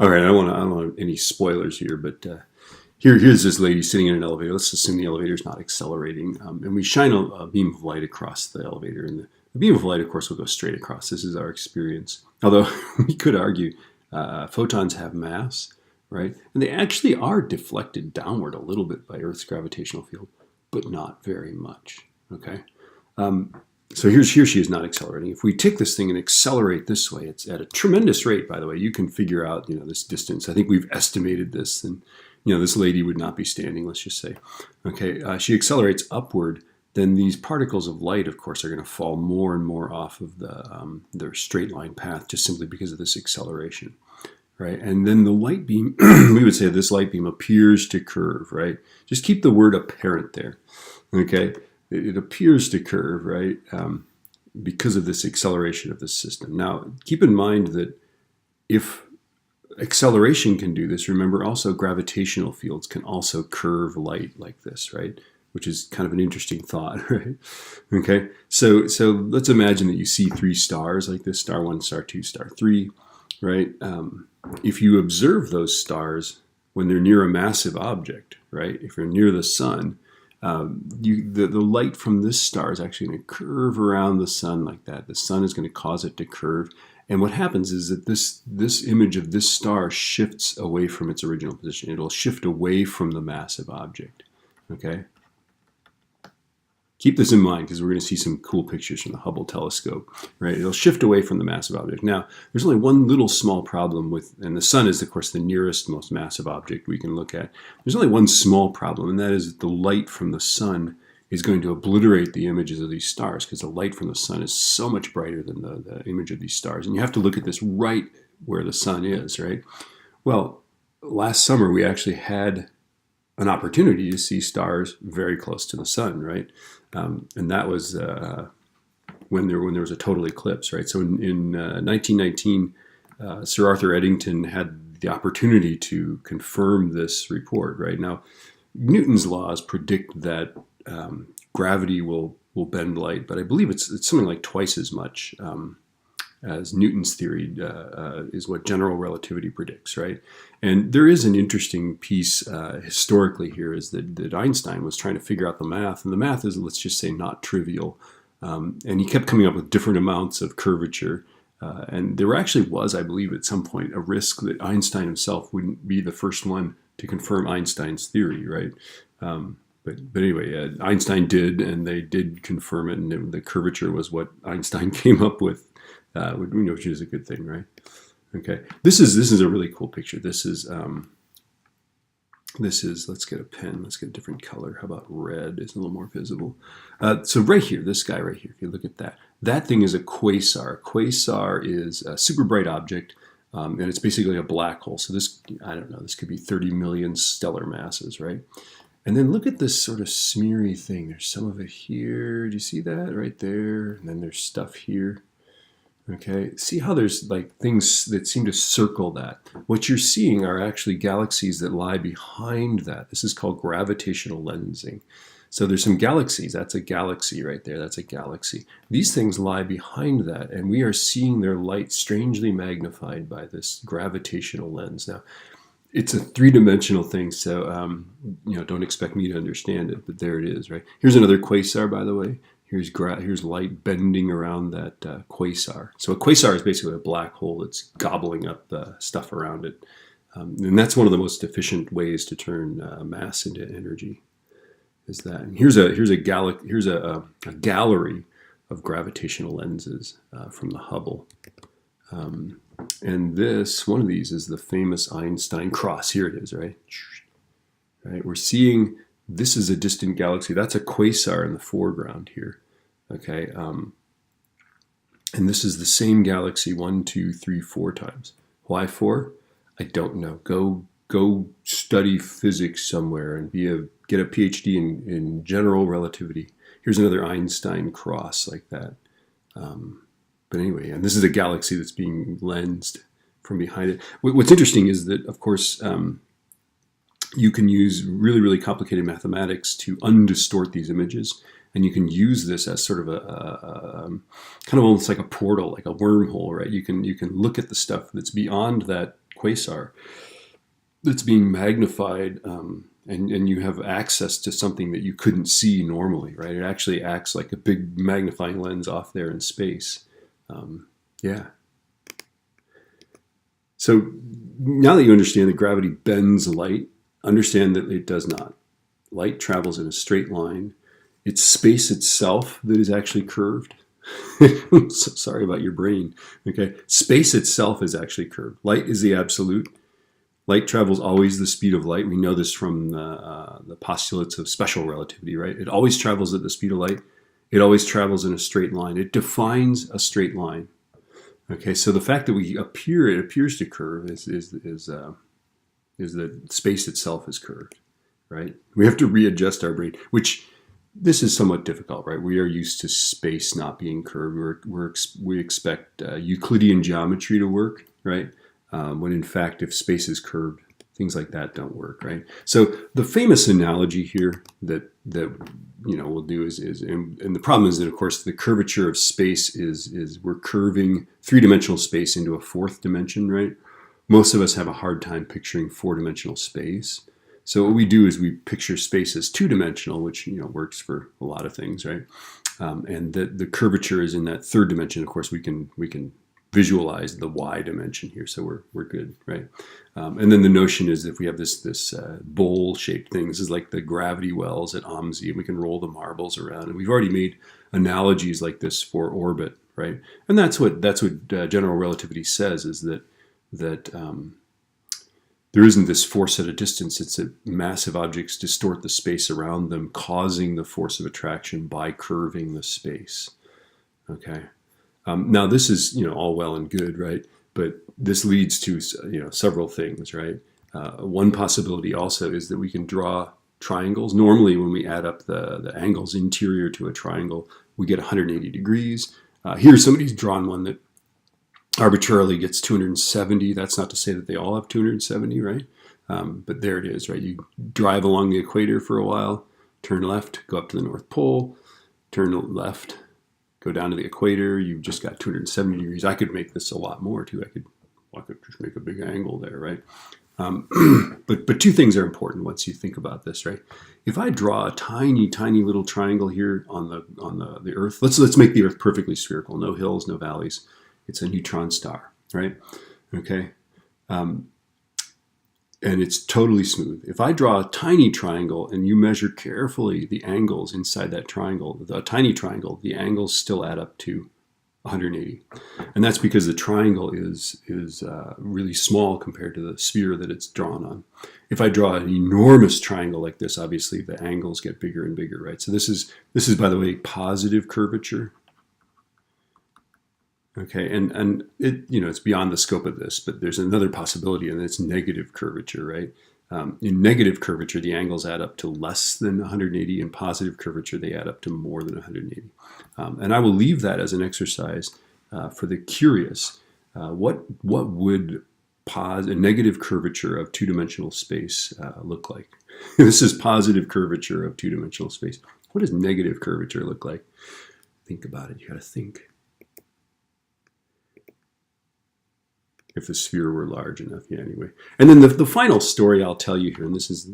All right, I don't want any spoilers here, but here's this lady sitting in an elevator. Let's assume the elevator is not accelerating, and we shine a beam of light across the elevator, and the beam of light, of course, will go straight across. This is our experience. Although we could argue photons have mass, right? And they actually are deflected downward a little bit by Earth's gravitational field, but not very much. Okay. So here she is not accelerating. If we take this thing and accelerate this way, it's at a tremendous rate, by the way. You can figure out, this distance. I think we've estimated this, and, this lady would not be standing, let's just say. Okay, she accelerates upward, then these particles of light, of course, are going to fall more and more off of their straight line path just simply because of this acceleration, right? And then the light beam, we would say this light beam appears to curve, right? Just keep the word apparent there, okay? It appears to curve, right, because of this acceleration of the system. Now, keep in mind that if acceleration can do this, remember also gravitational fields can also curve light like this, right, which is kind of an interesting thought, right? Okay, so let's imagine that you see three stars like this, star 1, star 2, star 3, right? If you observe those stars when they're near a massive object, right, if you're near the sun, the light from this star is actually going to curve around the sun like that. The sun is going to cause it to curve. And what happens is that this image of this star shifts away from its original position. It'll shift away from the massive object. Okay? Keep this in mind because we're going to see some cool pictures from the Hubble telescope, right? It'll shift away from the massive object. Now, there's only one little small problem with, and the sun is, of course, the nearest, most massive object we can look at. There's only one small problem, and that is that the light from the sun is going to obliterate the images of these stars because the light from the sun is so much brighter than the image of these stars. And you have to look at this right where the sun is, right? Well, last summer we actually had an opportunity to see stars very close to the sun, right? And that was when there was a total eclipse, right? So in 1919, Sir Arthur Eddington had the opportunity to confirm this report, right? Now, Newton's laws predict that gravity will bend light, but I believe it's something like twice as much as Newton's theory is what general relativity predicts, right? And there is an interesting piece historically here is that Einstein was trying to figure out the math, and the math is, let's just say, not trivial. And he kept coming up with different amounts of curvature. And there actually was, I believe, at some point, a risk that Einstein himself wouldn't be the first one to confirm Einstein's theory, right? But anyway, Einstein did, and they did confirm it, and the curvature was what Einstein came up with, which is a good thing, right? Okay, this is a really cool picture. This is let's get a pen. Let's get a different color. How about red? It's a little more visible. So right here, this guy right here. If you look at that, that thing is a quasar. A quasar is a super bright object, and it's basically a black hole. So this, I don't know, this could be 30 million stellar masses, right? And then look at this sort of smeary thing. There's some of it here. Do you see that right there? And then there's stuff here. Okay, see how there's like things that seem to circle that. What you're seeing are actually galaxies that lie behind that. This is called gravitational lensing. So there's some galaxies. That's a galaxy right there. That's a galaxy. These things lie behind that, and we are seeing their light strangely magnified by this gravitational lens. Now, it's a three-dimensional thing, so don't expect me to understand it, but there it is, right? Here's another quasar, by the way. Here's light bending around that quasar. So a quasar is basically a black hole that's gobbling up the stuff around it. And that's one of the most efficient ways to turn mass into energy, is that. And here's a gallery of gravitational lenses from the Hubble. And one of these is the famous Einstein cross. Here it is, right? Right. We're seeing, this is a distant galaxy. That's a quasar in the foreground here. Okay. And this is the same galaxy 1, 2, 3, 4 times. Why 4? I don't know. Go study physics somewhere and get a PhD in general relativity. Here's another Einstein cross like that. But anyway, and this is a galaxy that's being lensed from behind it. What's interesting is that, of course, you can use really, really complicated mathematics to undistort these images. And you can use this as sort of a kind of almost like a portal, like a wormhole, right? You can look at the stuff that's beyond that quasar that's being magnified, and you have access to something that you couldn't see normally, right? It actually acts like a big magnifying lens off there in space. Yeah. So now that you understand that gravity bends light, understand that it does not. Light travels in a straight line. It's space itself that is actually curved. So sorry about your brain. Okay, space itself is actually curved. Light is the absolute. Light travels always the speed of light. We know this from the postulates of special relativity, right? It always travels at the speed of light. It always travels in a straight line. It defines a straight line. Okay, so the fact that it appears to curve is that space itself is curved, right? We have to readjust our brain, which this is somewhat difficult, right? We are used to space not being curved. We expect Euclidean geometry to work, right? When in fact, if space is curved, things like that don't work, right? So the famous analogy here that we'll do is and the problem is that, of course, the curvature of space is we're curving three-dimensional space into a fourth dimension, right? Most of us have a hard time picturing four-dimensional space. So what we do is we picture space as two-dimensional, which works for a lot of things, right? And the curvature is in that third dimension. Of course, we can visualize the y dimension here, so we're good, right? And then the notion is if we have this bowl-shaped thing, this is like the gravity wells at OMSI, and we can roll the marbles around. And we've already made analogies like this for orbit, right? And that's what general relativity says, is that there isn't this force at a distance. It's that massive objects distort the space around them, causing the force of attraction by curving the space. Okay. Now this is all well and good, right? But this leads to several things, right? One possibility also is that we can draw triangles. Normally, when we add up the angles interior to a triangle, we get 180 degrees. Here, somebody's drawn one that arbitrarily gets 270. That's not to say that they all have 270, right? But there it is, right? You drive along the equator for a while, turn left, go up to the North Pole, turn left, go down to the equator. You've just got 270 degrees. I could make this a lot more too. I could just make a big angle there, right? But two things are important once you think about this, right? If I draw a tiny little triangle here on the Earth, let's make the Earth perfectly spherical. No hills, no valleys. It's a neutron star, right? Okay. And it's totally smooth. If I draw a tiny triangle and you measure carefully the angles inside that triangle, the tiny triangle, the angles still add up to 180. And that's because the triangle is really small compared to the sphere that it's drawn on. If I draw an enormous triangle like this, obviously the angles get bigger and bigger, right? So this is, by the way, positive curvature. Okay, and it it's beyond the scope of this, but there's another possibility, and it's negative curvature, right? In negative curvature, the angles add up to less than 180. In positive curvature, they add up to more than 180. And I will leave that as an exercise for the curious. What would a negative curvature of two-dimensional space look like? This is positive curvature of two-dimensional space. What does negative curvature look like? Think about it. You got to think. If the sphere were large enough, yeah. Anyway, and then the final story I'll tell you here, and this is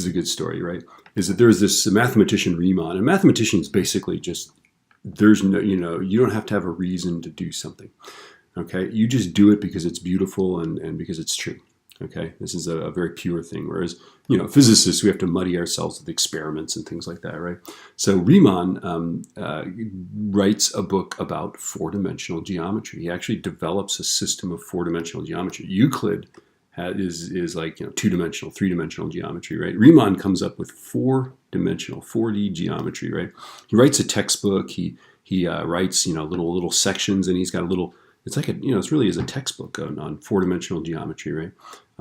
a good story, right? Is that there's this mathematician Riemann, and mathematicians basically just there's no you don't have to have a reason to do something, okay? You just do it because it's beautiful and because it's true. Okay, this is a very pure thing. Whereas, physicists, we have to muddy ourselves with experiments and things like that, right? So Riemann writes a book about four-dimensional geometry. He actually develops a system of four-dimensional geometry. Euclid is like two-dimensional, three-dimensional geometry, right? Riemann comes up with four-dimensional, 4D geometry, right? He writes a textbook. He writes little sections, and he's got a little. It's like it really is a textbook on four-dimensional geometry, right?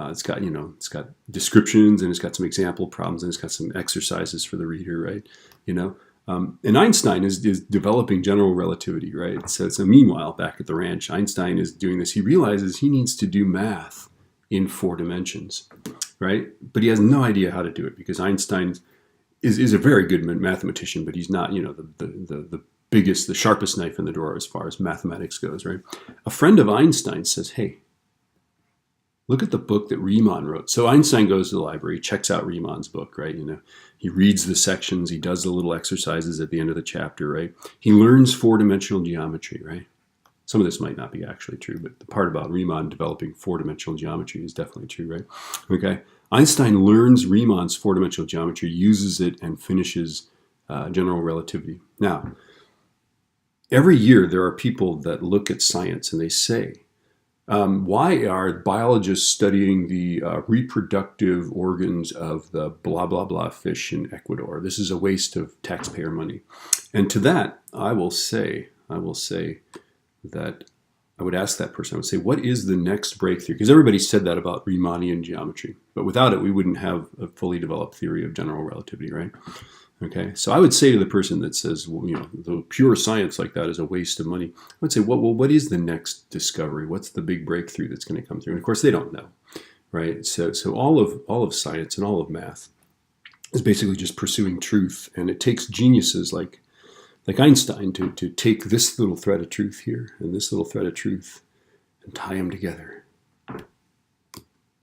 It's got descriptions, and it's got some example problems, and it's got some exercises for the reader, right? And Einstein is developing general relativity, right? So meanwhile, back at the ranch, Einstein is doing this. He realizes he needs to do math in 4 dimensions, right? But he has no idea how to do it because Einstein is a very good mathematician, but he's not, the biggest, the sharpest knife in the drawer as far as mathematics goes, right? A friend of Einstein says, hey, Look at the book that Riemann wrote. So Einstein goes to the library, checks out Riemann's book, right? He reads the sections, he does the little exercises at the end of the chapter, right? He learns four-dimensional geometry, right? Some of this might not be actually true, but the part about Riemann developing four-dimensional geometry is definitely true, right? Okay. Einstein learns Riemann's four-dimensional geometry, uses it, and finishes general relativity. Now, every year there are people that look at science and they say, why are biologists studying the reproductive organs of the blah, blah, blah fish in Ecuador? This is a waste of taxpayer money. And to that, I will say that I would ask that person, I would say, what is the next breakthrough? Because everybody said that about Riemannian geometry. But without it, we wouldn't have a fully developed theory of general relativity, right? Okay, so I would say to the person that says, well, the pure science like that is a waste of money, I would say, well, what is the next discovery? What's the big breakthrough that's going to come through? And of course, they don't know, right? So all of science and all of math is basically just pursuing truth, and it takes geniuses like Einstein to take this little thread of truth here and this little thread of truth and tie them together